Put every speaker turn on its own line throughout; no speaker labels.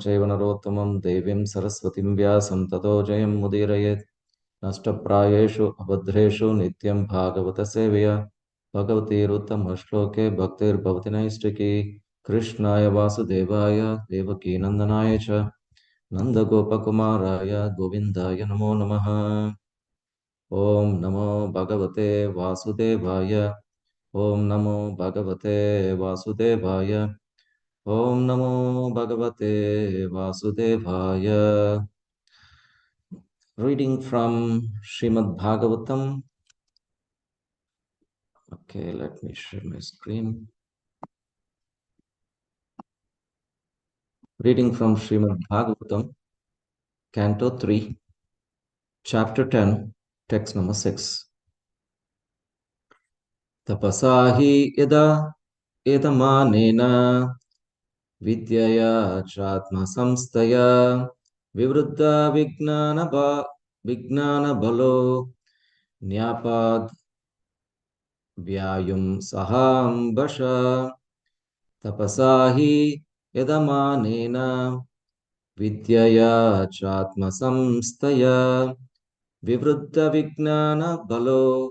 चैव नरोत्तमं देवीं सरस्वतीं व्यासं ततो जयं मुदीरयेत् नष्टप्रायेषु अभद्रेषु नित्यं भागवतसेवया भगवतीरुत्तमश्लोके भक्तिर्भवति नैष्टिकी कृष्णाय वासुदेवाय देवकीनन्दनाय च नन्दगोपकुमाराय गोविन्दाय नमो नमः। ॐ नमो भगवते वासुदेवाय। ॐ नमो भगवते वासुदेवाय। ॐ नमो भगवते वासुदेवाय। Reading from Srimad Bhagavatam. Okay, let me share my screen. Reading from Srimad Bhagavatam, Canto 3, Chapter 10, Text number 6. Tapasahi yada edamanena vidyaya chatma samstaya vivruddha vignana balo nyapad vyayum saham basha. Tapasahi yadamanena vidyaya chatma samstaya vivruddha vignana balo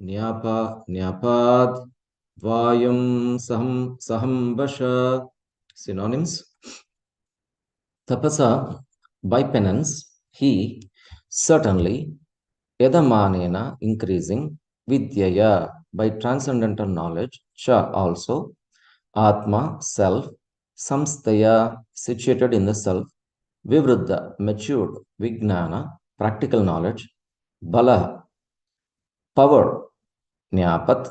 nyapad vayum saham basha. Synonyms: tapasa, by penance, he certainly, yadamanena, increasing, vidyaya, by transcendental knowledge, cha, also, atma, self, samstaya, situated in the self, vivruddha, matured, vignana, practical knowledge, bala, power, nyapat,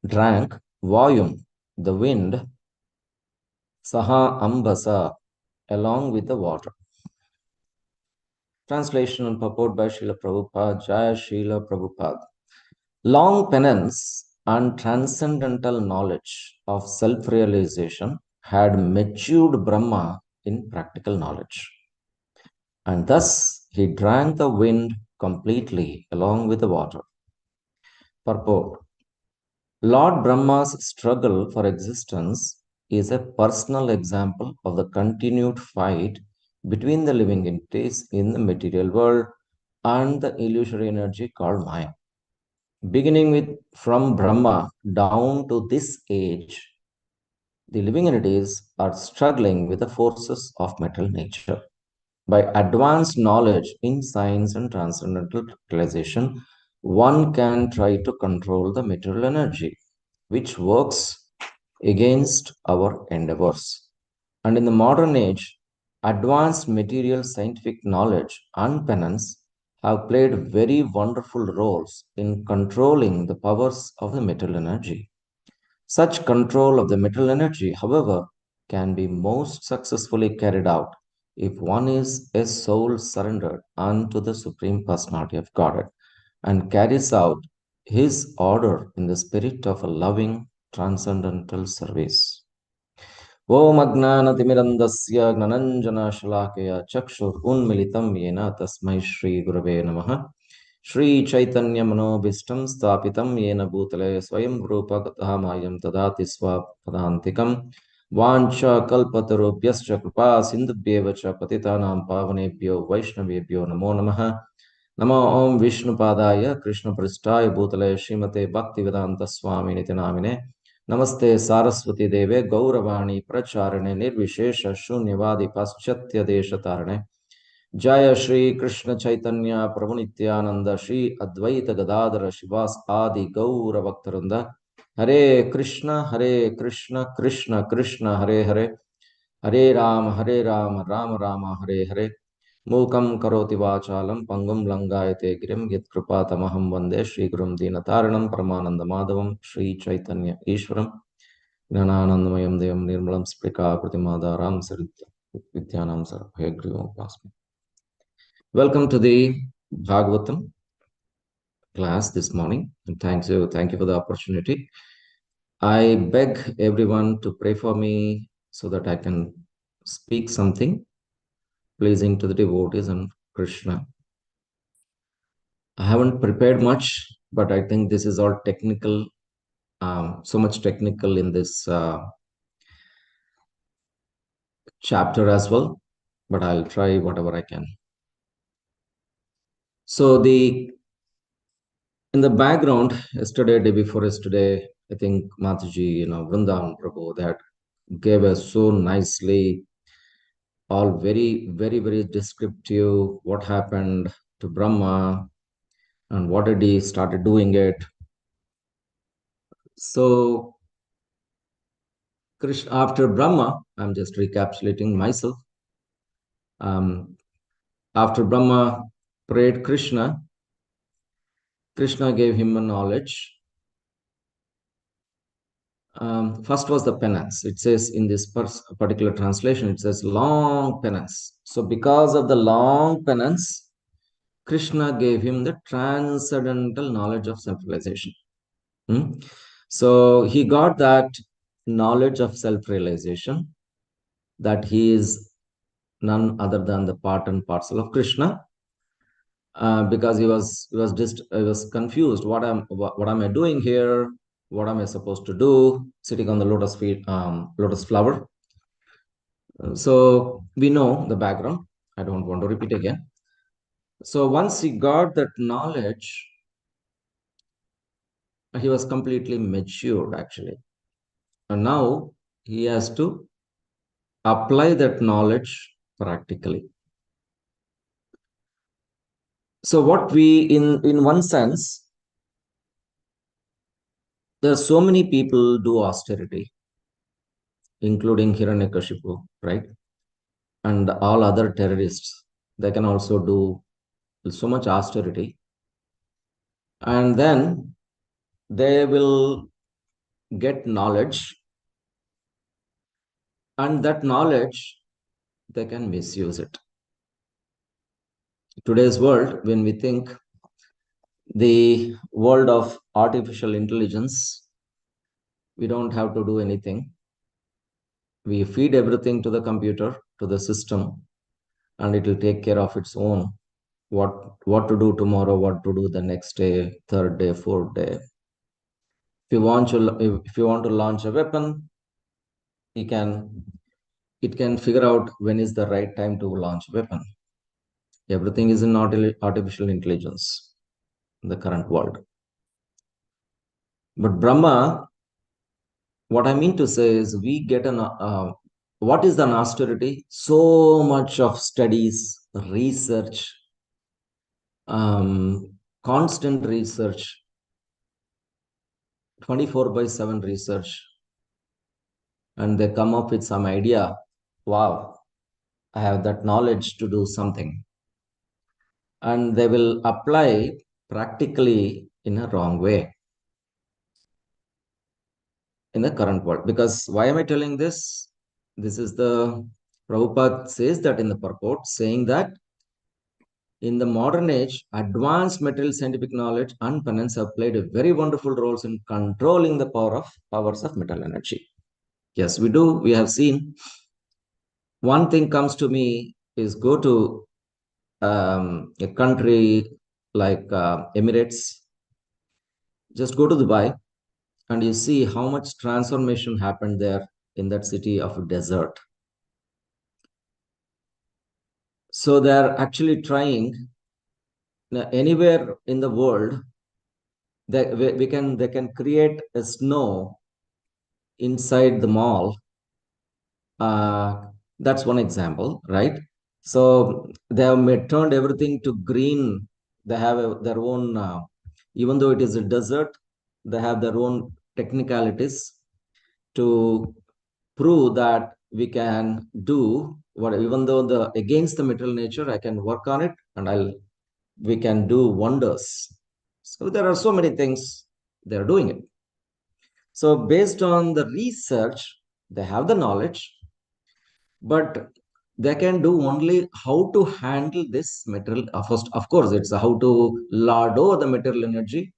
drank, vayum, the wind, saha ambasa, along with the water. Translation and purport by Srila Prabhupada. Jaya Srila Prabhupada. Long penance and transcendental knowledge of self-realization had matured Brahma in practical knowledge. And thus he drank the wind completely along with the water. Purport. Lord Brahma's struggle for existence is a personal example of the continued fight between the living entities in the material world and the illusory energy called Maya. Beginning with from Brahma down to this age, the living entities are struggling with the forces of material nature. By advanced knowledge in science and transcendental realization, one can try to control the material energy, which works against our endeavors. And in the modern age, advanced material scientific knowledge and penance have played very wonderful roles in controlling the powers of the material energy. Such control of the material energy, however, can be most successfully carried out if one is a soul surrendered unto the Supreme Personality of Godhead and carries out his order in the spirit of a loving transcendental service. Om Agnanatimirandasya Gnananjana Chakshur Unmilitam Yena Tasmai Shri Gurave Namaha. Shri Chaitanya Manobishtam Stapitam Yena Bhutale Swayam Rupa Katamayam Tadati Swapadantikam Vancha Kalpatarubhyascha Kripa Sindhubhyevacha Patitanam Pavanebhyo Vaishnavebhyo Namo Namaha. Namo Om Vishnu Padaya Krishna Pristaya Bhutale Srimate Bhaktivedanta Swami Nitinamine. Namaste Saraswati Deve Gauravani Pracharane Nirvishesha Shunyavadi Paschatya Deshatarane. Jaya Shri Krishna Chaitanya Prabhu Nityananda Shri Advaita Gadadara Shivas Adi Gaura Bhaktaranda. Hare Krishna Krishna Krishna Hare Hare. Hare Rama Rama Rama Hare Hare. Mukam karoti vachalam pangum langayate girim yat kripatamaham vande Shri Gurum Dinataranam Paramananda Madhavam Shri Chaitanya Ishwaram Gnananandamayam Devam Nirmalam Sprika Pratimadaram Saritya Vidyanam Sarabhayagrivam Pasmi. Welcome to the Bhagavatam class this morning, and thank you for the opportunity. I beg everyone to pray for me so that I can speak something pleasing to the devotees and Krishna. I haven't prepared much, but I think this is all technical, so much technical in this chapter as well, but I'll try whatever I can. So the in the background, yesterday, day before yesterday, I think Mataji, Vrindavan Prabhu, that gave us so nicely, all very, very, very descriptive what happened to Brahma and what did he started doing it. So Krishna, after Brahma, I'm just recapitulating myself. After Brahma prayed Krishna, Krishna gave him a knowledge. First was the penance. It says in this particular translation, it says long penance. So because of the long penance, Krishna gave him the transcendental knowledge of self-realization. So he got that knowledge of self-realization, that he is none other than the part and parcel of Krishna. Because he was confused. What am I doing here? What am I supposed to do? Sitting on the lotus feet, lotus flower. So we know the background. I don't want to repeat again. So once he got that knowledge, he was completely matured actually, and now he has to apply that knowledge practically. So what we in one sense, there are so many people do austerity, including Hiranyakashipu, right? And all other terrorists. They can also do so much austerity. And then they will get knowledge, and that knowledge, they can misuse it. Today's world, when we think the world of artificial intelligence, we don't have to do anything. We feed everything to the computer, to the system, and it will take care of its own. What to do tomorrow, what to do the next day, third day, fourth day. If you want to launch a weapon, it can figure out when is the right time to launch a weapon. Everything is in artificial intelligence in the current world. But Brahma, what I mean to say is, we get what is an austerity? So much of studies, research, constant research, 24/7 research, and they come up with some idea. Wow, I have that knowledge to do something. And they will apply practically in a wrong way in the current world. Because why am I telling this? This is the Prabhupada says that in the purport, saying that in the modern age, advanced material scientific knowledge and penance have played a very wonderful roles in controlling the powers of metal energy. Yes, we do. We have seen. One thing comes to me is go to a country like Emirates. Just go to Dubai and you see how much transformation happened there in that city of desert. So they're actually trying anywhere in the world that they can create a snow inside the mall. That's one example, right? So they have turned everything to green. They have their own, even though it is a desert, they have their own technicalities to prove that we can do what, even though the against the material nature, I can work on it and we can do wonders. So there are so many things they're doing it. So based on the research, they have the knowledge, but they can do only how to handle this material. First, of course, it's how to lord over the material energy,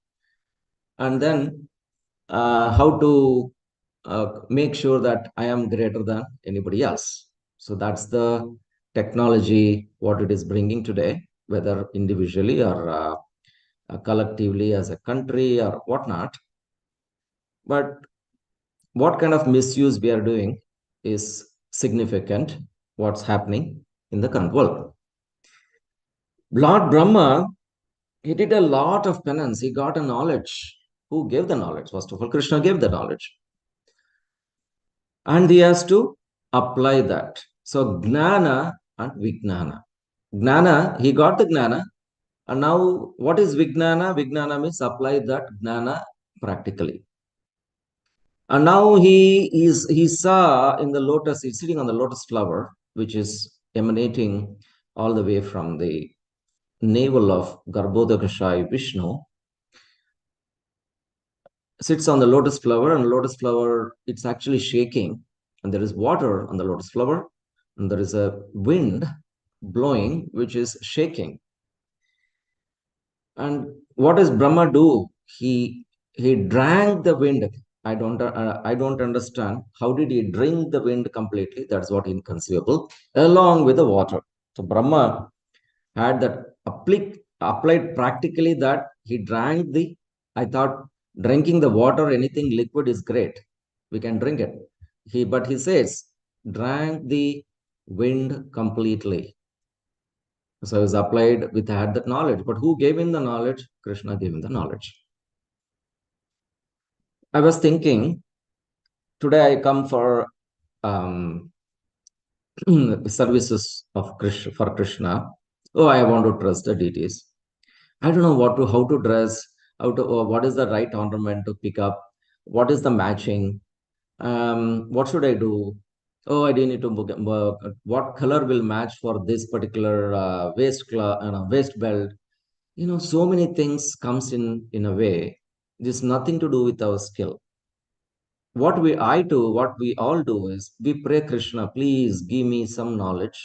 and then how to make sure that I am greater than anybody else. So that's the technology, what it is bringing today, whether individually or collectively as a country or whatnot. But what kind of misuse we are doing is significant. what's happening in the current world. Lord Brahma, he did a lot of penance. He got a knowledge. Who gave the knowledge? First of all, Krishna gave the knowledge. And he has to apply that. So, Gnana and Vijnana. Gnana, he got the Gnana. And now, what is Vijnana? Vijnana means apply that Gnana practically. And now he saw in the lotus, he's sitting on the lotus flower, which is emanating all the way from the navel of Garbhodakashai Vishnu, sits on the lotus flower, and lotus flower, it's actually shaking, and there is water on the lotus flower, and there is a wind blowing, which is shaking. And what does Brahma do? He drank the wind. I don't understand. How did he drink the wind completely? That's what inconceivable, along with the water. So Brahma had that applied practically, that he drank the, I thought drinking the water, anything liquid is great. We can drink it. But he says, drank the wind completely. So he was applied with had that knowledge. But who gave him the knowledge? Krishna gave him the knowledge. I was thinking, today I come for services of Krishna, for Krishna. Oh, I want to trust the deities. I don't know how to dress, what is the right ornament to pick up, what is the matching, what should I do? Oh, I do need to book, what color will match for this particular waist belt. So many things comes in a way. There's nothing to do with our skill. What we all do is we pray Krishna, please give me some knowledge.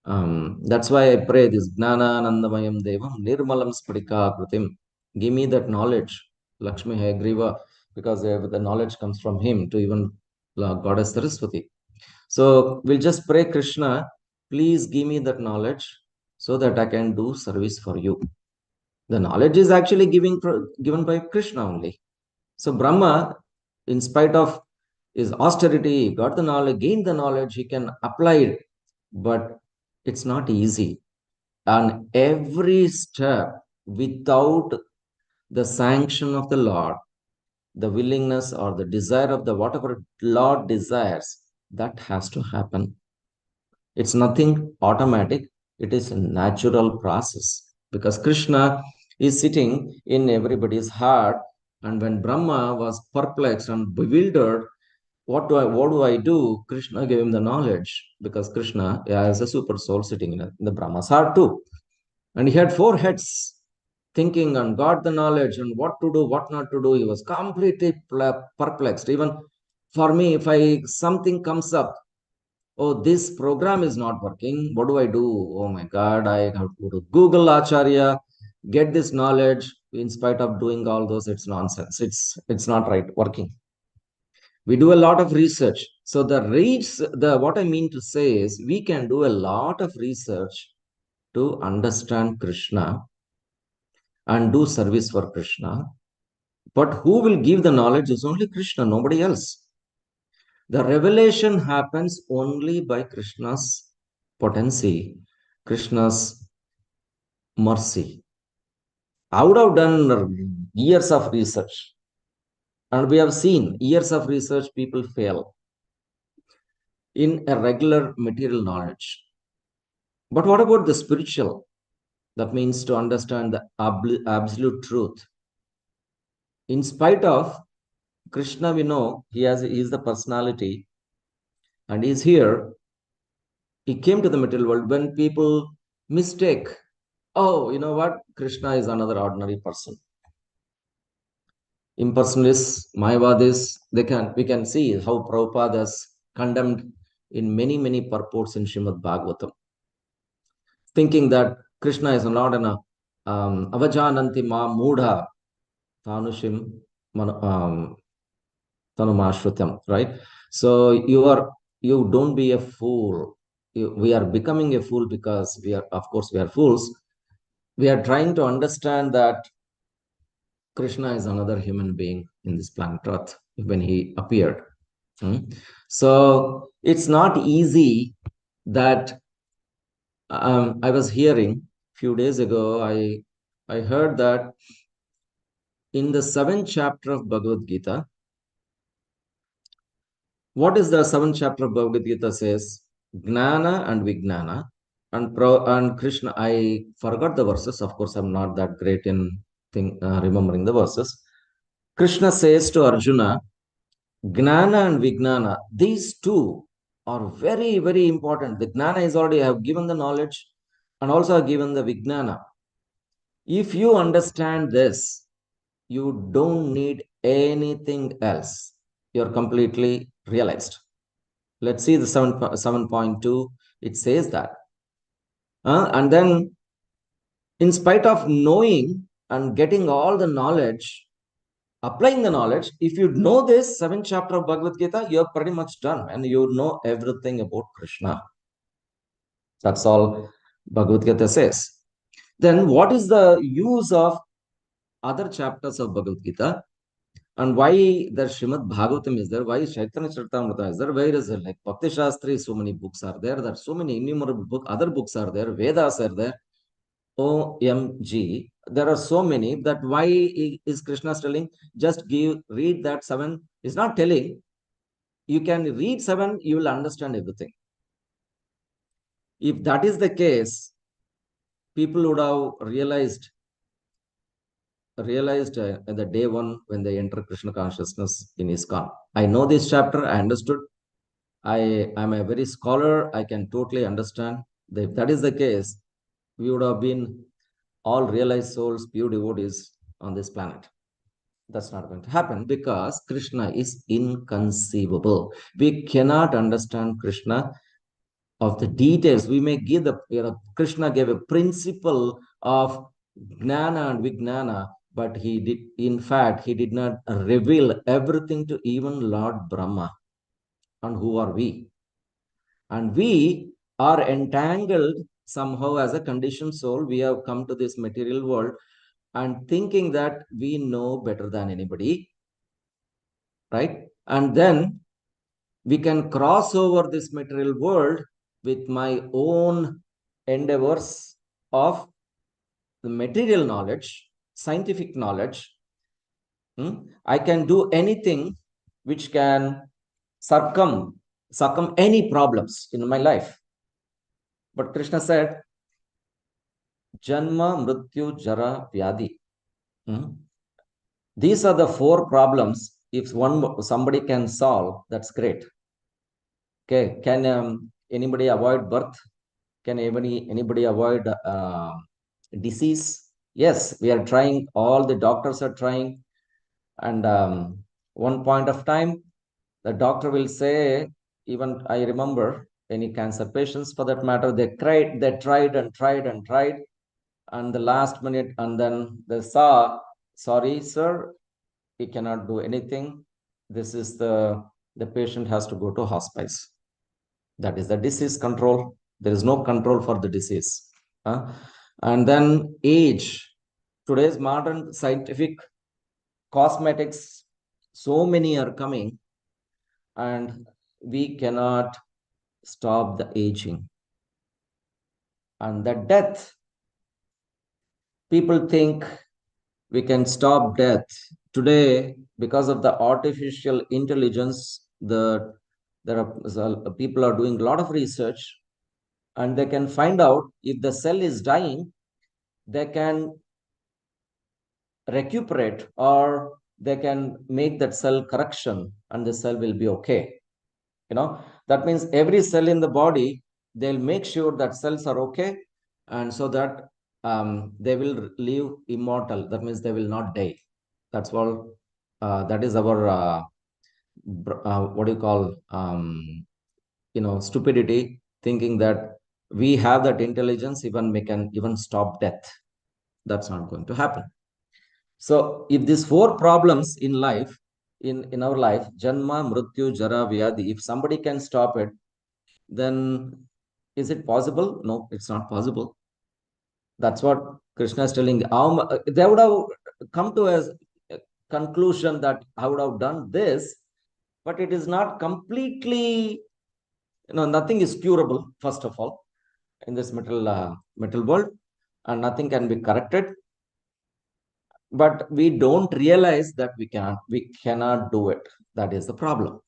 That's why I pray this Gnana Anandamayam Devam Nirmalam Spadika Kritim. Give me that knowledge, Lakshmi Hayagriva, because the knowledge comes from him to even Goddess Saraswati. So we'll just pray Krishna, please give me that knowledge so that I can do service for you. The knowledge is actually given by Krishna only. So Brahma, in spite of his austerity, got the knowledge, gained the knowledge, he can apply it, but it's not easy. And every step, without the sanction of the Lord, the willingness or the desire of the whatever Lord desires, that has to happen. It's nothing automatic, it is a natural process, because Krishna is sitting in everybody's heart. And when Brahma was perplexed and bewildered, what do I do? Krishna gave him the knowledge, because Krishna is a super soul sitting in the Brahma's heart too. And he had four heads, thinking, and got the knowledge and what to do, what not to do. He was completely perplexed. Even for me, if something comes up, oh, this program is not working, what do I do? Oh my God, I have to go to Google Acharya, get this knowledge. In spite of doing all those, it's nonsense. It's not right working. We do a lot of research. So what I mean to say is, we can do a lot of research to understand Krishna and do service for Krishna. But who will give the knowledge is only Krishna, nobody else. The revelation happens only by Krishna's potency, Krishna's mercy. I would have done years of research, and we have seen years of research, people fail in a regular material knowledge. But what about the spiritual? That means to understand the absolute truth. In spite of Krishna, we know he is the personality, and he's here. He came to the material world. When people mistake, oh, you know what? Krishna is another ordinary person. Impersonalists, Mayavadis, we can see how Prabhupada has condemned in many, many purports in Srimad Bhagavatam, thinking that Krishna is not an avajananti ma mudha tanushim tanumashrutam, right? So you don't be a fool. We are becoming a fool because of course, we are fools. We are trying to understand that Krishna is another human being in this planet Earth when he appeared. So it's not easy that I was hearing a few days ago. I heard that in the seventh chapter of Bhagavad Gita, what is the seventh chapter of Bhagavad Gita says? Gnana and Vijnana and Krishna. I forgot the verses. Of course, I'm not that great in remembering the verses. Krishna says to Arjuna, Gnana and Vijnana, these two are very, very important. The Gnana is already, I have given the knowledge and also have given the Vijnana. If you understand this, you don't need anything else. You're completely realized. Let's see the 7.2. It says that. And then, in spite of knowing and getting all the knowledge, applying the knowledge, if you know this seventh chapter of Bhagavad Gita, you're pretty much done and you know everything about Krishna. That's all Bhagavad Gita says. Then, what is the use of other chapters of Bhagavad Gita? And why the Srimad Bhagavatam is there? Why Chaitanya Charitamrita is there? Where is it? Like Bhakti Shastri, so many books are there. There are so many innumerable books. Other books are there. Vedas are there. OMG. There are so many that why is Krishna telling? Just read that seven. He's not telling. You can read seven, you will understand everything. If that is the case, people would have realized at the day one when they enter Krishna consciousness in ISKCON. I know this chapter, I understood. I am a very scholar, I can totally understand. If that is the case, we would have been all realized souls, pure devotees on this planet. That's not going to happen because Krishna is inconceivable. We cannot understand Krishna of the details. We may give Krishna gave a principle of Gnana and Vijnana, but in fact, he did not reveal everything to even Lord Brahma. And who are we? And we are entangled somehow as a conditioned soul. We have come to this material world and thinking that we know better than anybody, right? And then we can cross over this material world with my own endeavors of the material knowledge, scientific knowledge. I can do anything which can circum any problems in my life. But Krishna said, Janma, Mrityu, Jara, Vyadi. These are the four problems. If somebody can solve, that's great. Okay, can anybody avoid birth? Can anybody avoid disease? Yes, we are trying. All the doctors are trying. And one point of time, the doctor will say, even I remember any cancer patients for that matter, they tried and tried and tried. And the last minute, and then they saw, sorry, sir, we cannot do anything. This is the patient has to go to hospice. That is the disease control. There is no control for the disease. And then age. Today's modern scientific cosmetics, so many are coming, and we cannot stop the aging. And the death, people think we can stop death. Today, because of the artificial intelligence, people are doing a lot of research, and they can find out if the cell is dying, they can recuperate or they can make that cell correction and the cell will be okay. That means every cell in the body, they'll make sure that cells are okay, and so that they will live immortal. That means they will not die. That's what that is our what do you call stupidity, thinking that we have that intelligence, even we can even stop death. That's not going to happen. So if these four problems in life, in our life, Janma, Mrityu, Jara, Vyadi, if somebody can stop it, then is it possible? No, it's not possible. That's what Krishna is telling. They would have come to a conclusion that I would have done this, but it is not completely nothing is curable, first of all, in this metal world, and nothing can be corrected. But we don't realize that we cannot do it. That is the problem.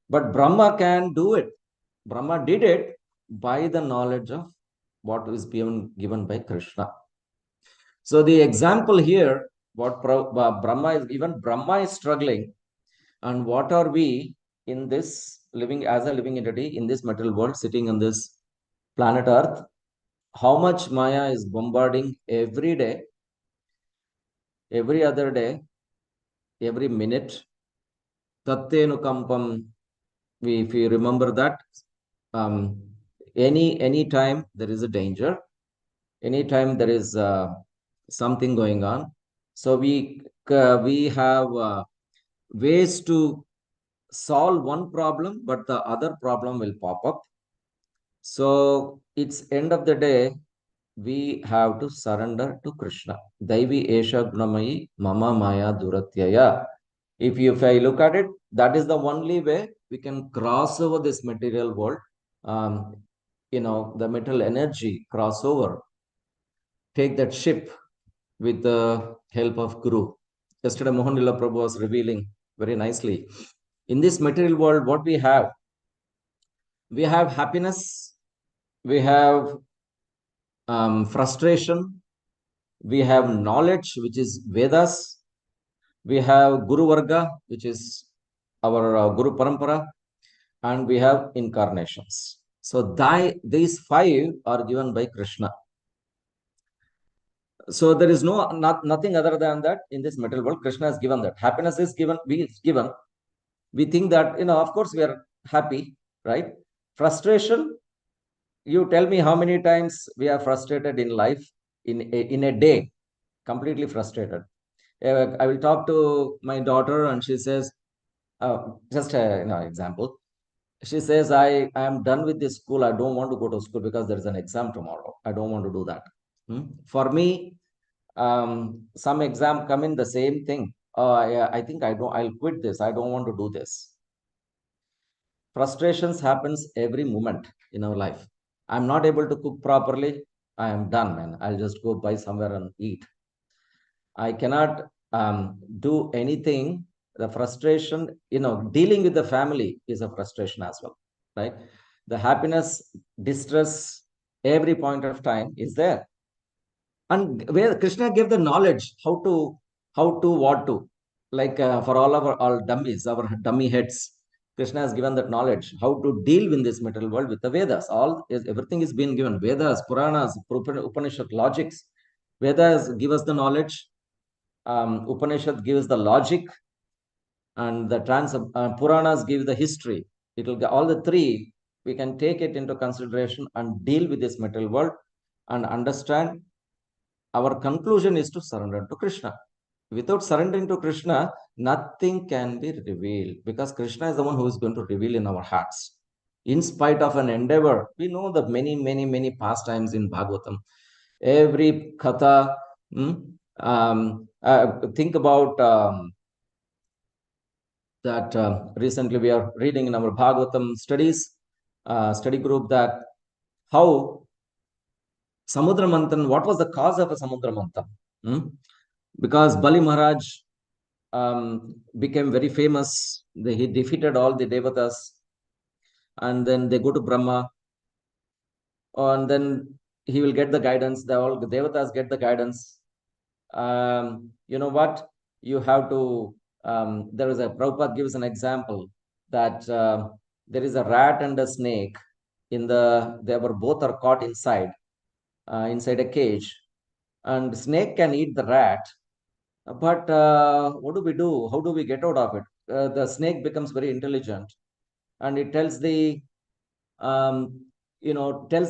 But Brahma can do it. Brahma did it by the knowledge of what is given by Krishna. So the example here, what Brahma is, even Brahma is struggling, and what are we in this living as a living entity in this material world, sitting on this planet Earth? How much Maya is bombarding every day, every other day, every minute? Tattenukampam. If you remember that, any time there is a danger, anytime there is something going on, so we have ways to solve one problem, but the other problem will pop up. So it's end of the day, we have to surrender to Krishna. Daivi Esha Gunamayi Mama Maya Duratyaya. If I look at it, that is the only way we can cross over this material world. The material energy cross over, take that ship with the help of Guru. Yesterday, Mohanlila Prabhu was revealing very nicely. In this material world, what we have happiness, we have frustration, we have knowledge, which is Vedas, we have Guru Varga, which is our Guru Parampara, and we have incarnations. So these 5 are given by Krishna. So there is nothing other than that in this material world. Krishna has given that. Happiness is given. We think that, of course, we are happy, right? Frustration. You tell me how many times we are frustrated in life, in a day, completely frustrated. I will talk to my daughter, and she says, just example. She says, I am done with this school. I don't want to go to school because there is an exam tomorrow. I don't want to do that. For me, some exam come in the same thing. I think I'll quit this. I don't want to do this. Frustrations happens every moment in our life. I'm not able to cook properly. I am done, man. I'll just go buy somewhere and eat. I cannot do anything. The frustration, dealing with the family is a frustration as well, right? The happiness, distress, every point of time is there. And where Krishna gave the knowledge how to, what to, like for all dummies, our dummy heads, Krishna has given that knowledge how to deal in this material world with the Vedas. Everything is being given. Vedas, Puranas, Upanishad, logics. Vedas give us the knowledge. Upanishad gives the logic, and the Puranas give the history. It will all the 3. We can take it into consideration and deal with this material world and understand. Our conclusion is to surrender to Krishna. Without surrendering to Krishna, nothing can be revealed, because Krishna is the one who is going to reveal in our hearts. In spite of an endeavor, we know the many, many, many pastimes in Bhagavatam. Every katha, think about that recently we are reading in our Bhagavatam study group, that how Samudra Manthan, what was the cause of a Samudra Manthan? Because Bali Maharaj became very famous. He defeated all the devatas, and then they go to Brahma, and then he will get the guidance. All the devatas get the guidance. You know what? You have to. There is a Prabhupada gives an example that there is a rat and a snake they were both are caught inside a cage, and snake can eat the rat. But what do we do? How do we get out of it? The snake becomes very intelligent, and it tells tells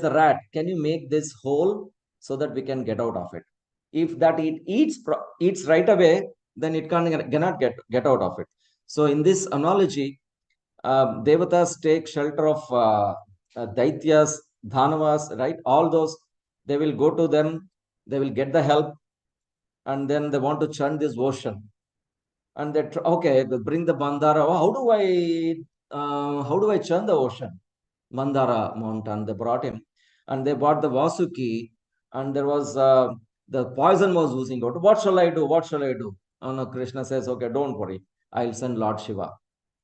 the rat, "Can you make this hole so that we can get out of it?" If that it eats right away, then it cannot get out of it. So in this analogy, devatas take shelter of daityas, dhanavas, right? All those, they will go to them, they will get the help, and then they want to churn this ocean. And they bring the bandara. Oh, how do I how do I churn the ocean? Mandara mountain. They brought him, and they brought the Vasuki, and there was the poison was oozing out. What shall I do? What shall I do? And Krishna says, okay, don't worry. I'll send Lord Shiva.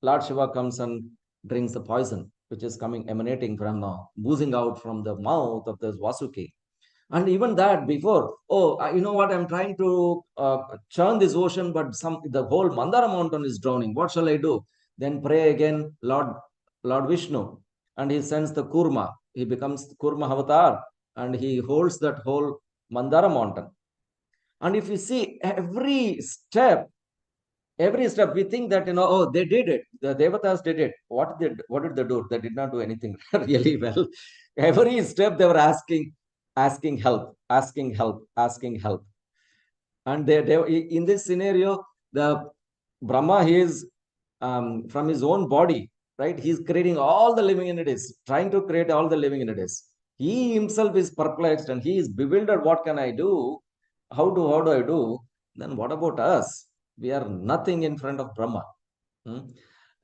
Lord Shiva comes and drinks the poison, which is coming emanating from oozing out from the mouth of this Vasuki. And even that before, you know what, I'm trying to churn this ocean, but the whole Mandara mountain is drowning. What shall I do? Then pray again, Lord Vishnu, and he sends the Kurma. He becomes Kurma avatar, and he holds that whole Mandara mountain. And if you see every step we think that, oh, they did it, the devatas did it. What did they do? They did not do anything really well. Every step they were asking help, asking help, asking help. And they in this scenario, the Brahma, he is from his own body, right? He's creating all the living entities, trying to create all the living entities. He himself is perplexed and he is bewildered. What can I do? How do I do? Then what about us? We are nothing in front of Brahma. Hmm?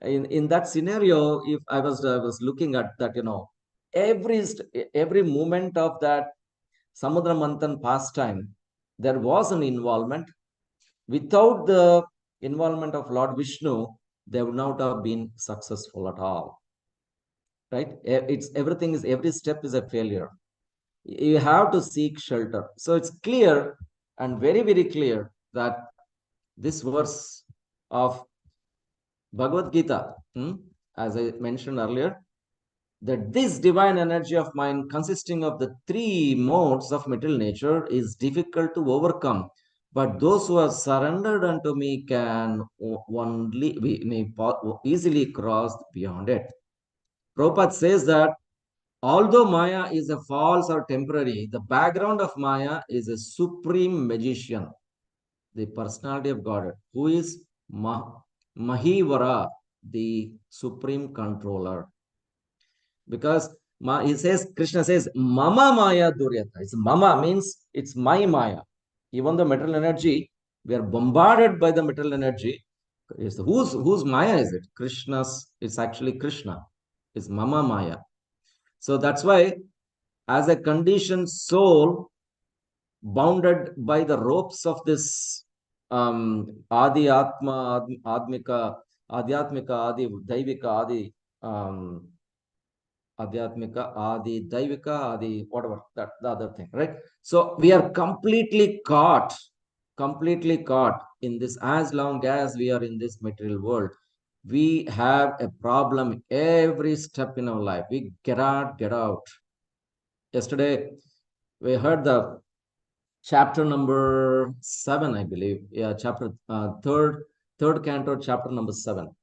In that scenario, if I was looking at that, every moment of that Samudra Manthan pastime, there was an involvement. Without the involvement of Lord Vishnu, they would not have been successful at all. Right? Every step is a failure. You have to seek shelter. So it's clear and very, very clear that this verse of Bhagavad Gita, as I mentioned earlier, that this divine energy of mind, consisting of the three modes of material nature, is difficult to overcome. But those who have surrendered unto me can only may easily cross beyond it. Prabhupada says that although Maya is a false or temporary, the background of Maya is a supreme magician, the personality of God, who is Mahivara, the supreme controller. Because he says, Krishna says, Mama Maya Duryata. It's Mama means it's my Maya. Even the material energy, we are bombarded by the material energy. Whose Maya is it? Krishna's. It's actually Krishna. It's Mama Maya. So that's why, as a conditioned soul, bounded by the ropes of this Adi Atma, Admika, Adhyatmika, Adi Daivika, Adi Adhyatmika, Adi Daivika, Adi whatever, that the other thing, right? So we are completely caught in this. As long as we are in this material world, we have a problem every step in our life. We cannot get out. Yesterday, we heard the chapter number 7, I believe. Yeah, chapter third canto, chapter number 7.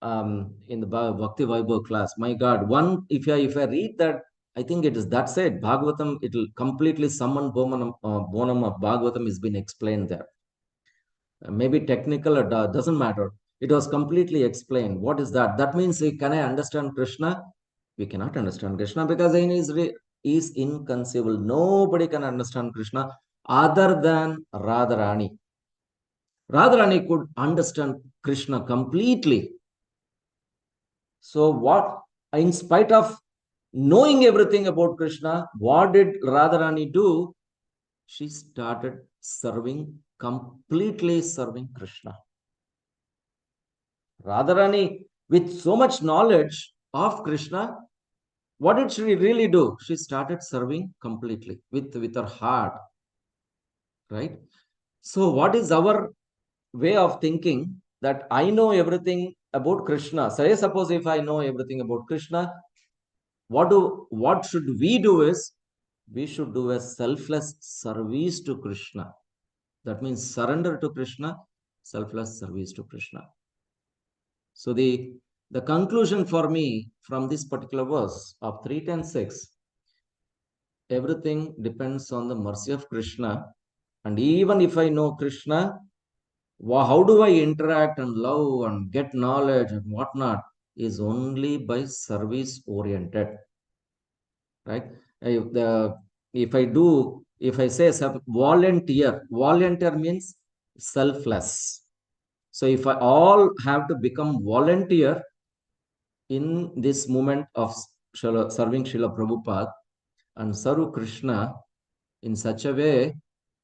In the Bhakti Vaibhav class. My God, if I read that, I think it is that said Bhagavatam, it will completely summon Bonam of Bhagavatam has been explained there. Maybe technical or doesn't matter. It was completely explained. What is that? That means, can I understand Krishna? We cannot understand Krishna because he is inconceivable. Nobody can understand Krishna other than Radharani. Radharani could understand Krishna completely. So what, in spite of knowing everything about Krishna, what did Radharani do? She started completely serving Krishna. Radharani, with so much knowledge of Krishna, what did she really do? She started serving completely with her heart. Right? So what is our way of thinking that I know everything about Krishna? Say, suppose if I know everything about Krishna, what should we do is, we should do a selfless service to Krishna. That means surrender to Krishna, selfless service to Krishna. So the conclusion for me from this particular verse of 3:10:6, everything depends on the mercy of Krishna. And even if I know Krishna, how do I interact and love and get knowledge and whatnot, is only by service oriented. Right? If I say volunteer means selfless. So if I all have to become volunteer, in this moment of serving Srila Prabhupada and serve Krishna in such a way,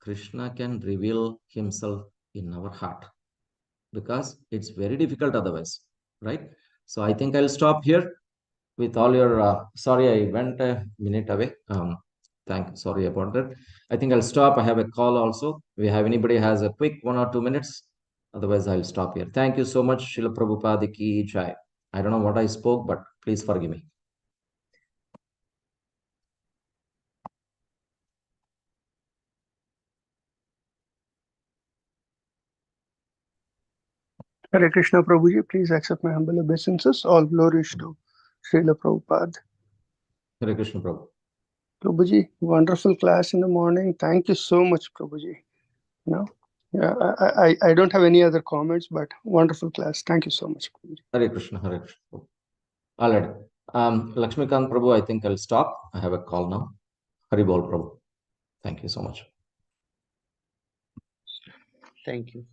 Krishna can reveal himself in our heart, because it's very difficult otherwise, right? So I think I'll stop here with all your sorry, I went a minute away. Sorry about that. I think I'll stop. I have a call also. We have anybody has a quick 1 or 2 minutes? Otherwise, I'll stop here. Thank you so much. Srila Prabhupada ki jai. I don't know what I spoke, but please forgive me.
Hare Krishna Prabhuji, please accept my humble obeisances. All glories to Srila Prabhupada.
Hare Krishna Prabhu.
Prabhuji, wonderful class in the morning. Thank you so much, Prabhuji. No, yeah, I don't have any other comments, but wonderful class. Thank you so much, Prabhuji.
Hare Krishna, Hare Krishna. All right. Lakshmikant Prabhu, I think I'll stop. I have a call now. Hari Bol Prabhu. Thank you so much.
Thank you.